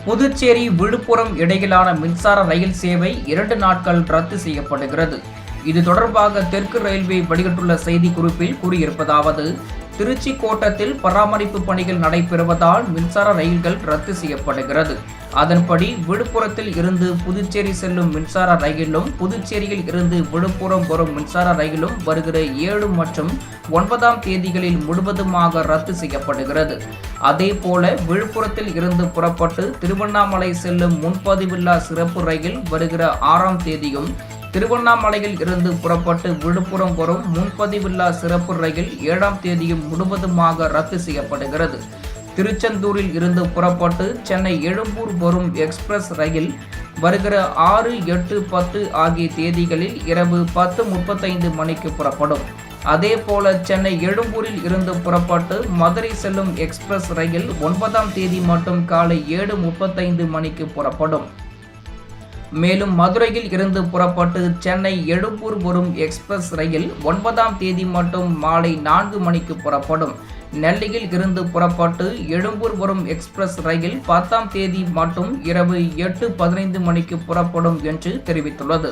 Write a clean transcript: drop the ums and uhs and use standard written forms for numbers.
புதுச்சேரி விழுப்புரம் இடையிலான மின்சார ரயில் சேவை 2 நாட்கள் ரத்து செய்யப்படுகிறது. இது தொடர்பாக தெற்கு ரயில்வே வெளியிட்டுள்ள செய்திக்குறிப்பில் கூறியிருப்பதாவது: திருச்சி கோட்டத்தில் பராமரிப்பு பணிகள் நடைபெறுவதால் மின்சார ரயில்கள் ரத்து செய்யப்படுகிறது. அதன்படி விழுப்புரத்தில் இருந்து புதுச்சேரி செல்லும் மின்சார ரயிலும், புதுச்சேரியில் இருந்து விழுப்புரம் வரும் மின்சார ரயிலும் வருகிற 7 மற்றும் 9ஆம் தேதிகளில் முழுவதுமாக ரத்து செய்யப்படுகிறது. அதேபோல விழுப்புரத்தில் இருந்து புறப்பட்டு திருவண்ணாமலை செல்லும் முன்பதிவில்லா சிறப்பு ரயில் வருகிற 6ஆம் தேதியும், திருவண்ணாமலையில் இருந்து புறப்பட்டு விழுப்புரம் வரும் முன்பதிவில்லா சிறப்பு ரயில் 7ஆம் தேதியும் முழுவதுமாக ரத்து செய்யப்படுகிறது. திருச்செந்தூரில் இருந்து புறப்பட்டு சென்னை எழும்பூர் வரும் எக்ஸ்பிரஸ் ரயில் வருகிற 6, 8, 10 ஆகிய தேதிகளில் இரவு 10:35 மணிக்கு புறப்படும். அதேபோல சென்னை எழும்பூரில் இருந்து புறப்பட்டு மதுரை செல்லும் எக்ஸ்பிரஸ் ரயில் 9ஆம் தேதி மட்டும் காலை 7:35 மணிக்கு புறப்படும். மேலும் மதுரையில் இருந்து புறப்பட்டு சென்னை எழும்பூர் வரும் எக்ஸ்பிரஸ் ரயில் 9ஆம் தேதி மட்டும் மாலை 4 மணிக்கு புறப்படும். நெல்லையில் இருந்து புறப்பட்டு எழும்பூர் வரும் எக்ஸ்பிரஸ் ரயில் 10ஆம் தேதி மட்டும் இரவு 8:15 மணிக்கு புறப்படும் என்று தெரிவித்துள்ளது.